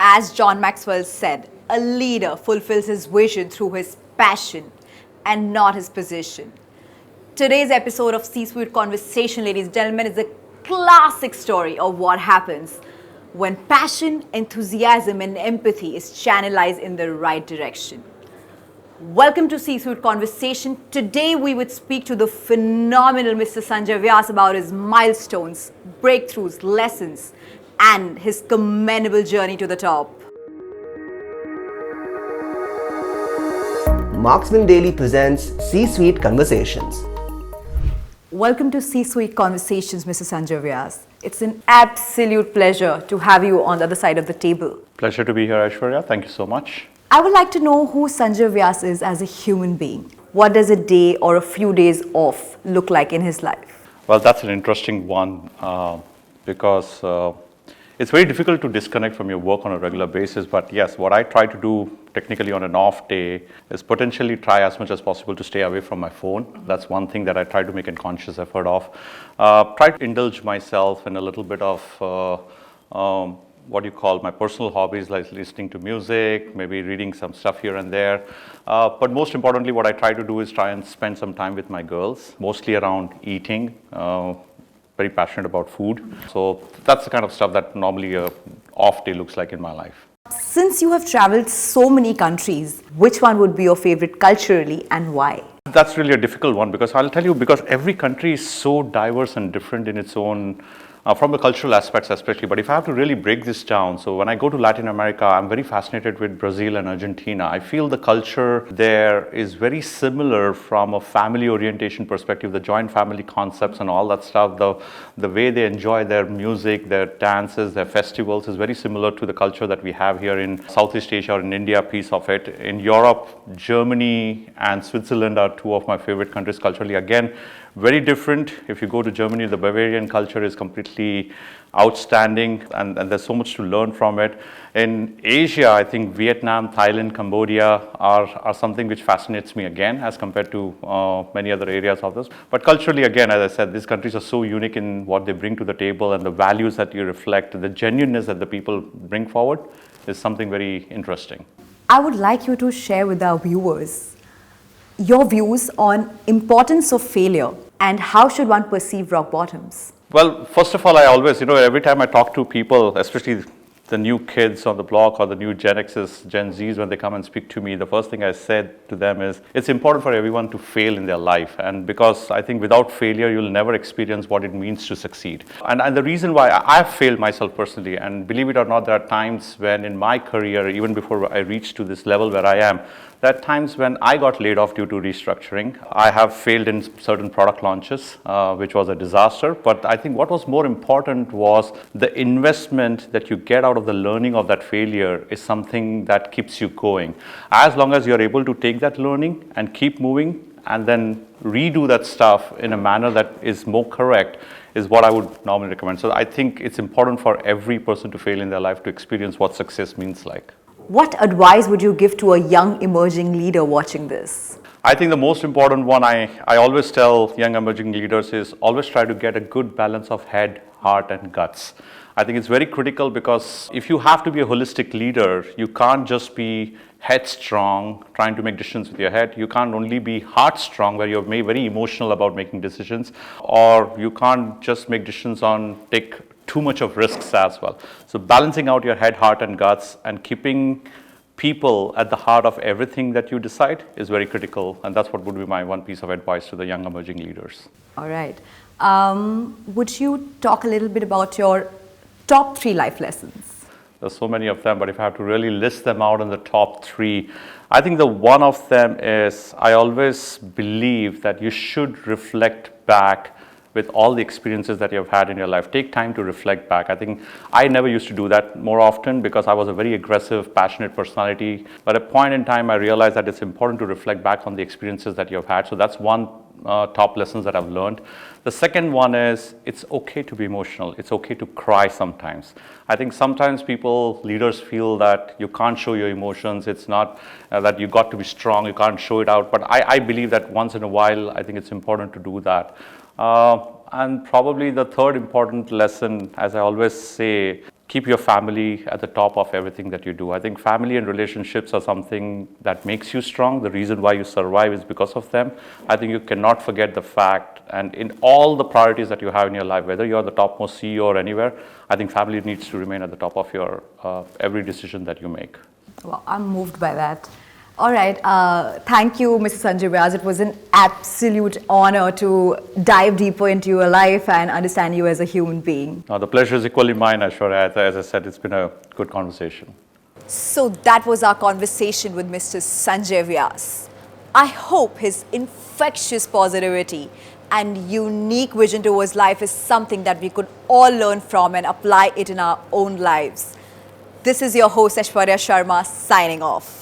As John Maxwell said, a leader fulfills his vision through his passion and not his position. Today's episode of C-Suite Conversation, ladies and gentlemen, is a classic story of what happens when passion, enthusiasm, and empathy is channelized in the right direction. Welcome to C-Suite Conversation. Today we would speak to the phenomenal Mr. Sanjay Vyas about his milestones, breakthroughs, lessons, and his commendable journey to the top. Marksman Daily presents C-Suite Conversations. Welcome to C-Suite Conversations, Mr. Sanjay Vyas. It's an absolute pleasure to have you on the other side of the table. Pleasure to be here, Aishwarya. Thank you so much. I would like to know who Sanjay Vyas is as a human being. What does a day or a few days off look like in his life? Well, that's an interesting one because it's very difficult to disconnect from your work on a regular basis. But yes, what I try to do technically on an off day is potentially try as much as possible to stay away from my phone. That's one thing that I try to make a conscious effort of. Try to indulge myself in a little bit of what you call my personal hobbies, like listening to music, maybe reading some stuff here and there. But most importantly, what I try to do is try and spend some time with my girls, mostly around eating. Very passionate about food. So that's the kind of stuff that normally a off day looks like in my life. Since you have traveled so many countries, which one would be your favorite culturally and why? That's really a difficult one because I'll tell you, because every country is so diverse and different in its own from the cultural aspects especially. But if I have to really break this down, so when I go to Latin America, I'm very fascinated with Brazil and Argentina. I feel the culture there is very similar from a family orientation perspective, the joint family concepts and all that stuff. The way they enjoy their music, their dances, their festivals is very similar to the culture that we have here in Southeast Asia or in India, a piece of it. In Europe, Germany and Switzerland are two of my favorite countries culturally. Again, very different. If you go to Germany, the Bavarian culture is completely outstanding and there's so much to learn from it. In Asia, I think Vietnam, Thailand, Cambodia are something which fascinates me again as compared to many other areas of this. But culturally, again, as I said, these countries are so unique in what they bring to the table and the values that you reflect, the genuineness that the people bring forward is something very interesting. I would like you to share with our viewers your views on importance of failure and how should one perceive rock bottoms? Well, first of all, I always, every time I talk to people, especially the new kids on the block or the new Gen Xs, Gen Zs, when they come and speak to me, the first thing I said to them is, it's important for everyone to fail in their life. And because I think without failure, you'll never experience what it means to succeed. And the reason why I've failed myself personally, and believe it or not, there are times when in my career, even before I reached to this level where I am, there are times when I got laid off due to restructuring. I have failed in certain product launches, which was a disaster. But I think what was more important was the investment that you get out of the learning of that failure is something that keeps you going. As long as you're able to take that learning and keep moving and then redo that stuff in a manner that is more correct is what I would normally recommend. So I think it's important for every person to fail in their life to experience what success means like. What advice would you give to a young emerging leader watching this? I think the most important one I always tell young emerging leaders is always try to get a good balance of head, heart and guts. I think it's very critical because if you have to be a holistic leader, you can't just be headstrong, trying to make decisions with your head. You can't only be heart strong, where you're very emotional about making decisions, or you can't just make decisions take too much of risks as well. So balancing out your head, heart and guts and keeping people at the heart of everything that you decide is very critical. And that's what would be my one piece of advice to the young emerging leaders. All right. Would you talk a little bit about your top 3 life lessons? There's so many of them, but if I have to really list them out in the top 3, I think the one of them is I always believe that you should reflect back with all the experiences that you've had in your life. Take time to reflect back. I think I never used to do that more often because I was a very aggressive, passionate personality. But at a point in time, I realized that it's important to reflect back on the experiences that you've had. So that's one top lessons that I've learned. The second one is it's okay to be emotional. It's okay to cry sometimes. I think sometimes leaders feel that you can't show your emotions. It's not that you got to be strong, you can't show it out. But I believe that once in a while, I think it's important to do that. And probably the third important lesson, as I always say, keep your family at the top of everything that you do. I think family and relationships are something that makes you strong. The reason why you survive is because of them. I think you cannot forget the fact, and in all the priorities that you have in your life, whether you're the topmost CEO or anywhere, I think family needs to remain at the top of your every decision that you make. Well, I'm moved by that. All right. Thank you, Mr. Sanjay Vyas. It was an absolute honor to dive deeper into your life and understand you as a human being. The pleasure is equally mine, Aishwarya. As I said, it's been a good conversation. So that was our conversation with Mr. Sanjay Vyas. I hope his infectious positivity and unique vision towards life is something that we could all learn from and apply it in our own lives. This is your host, Aishwarya Sharma, signing off.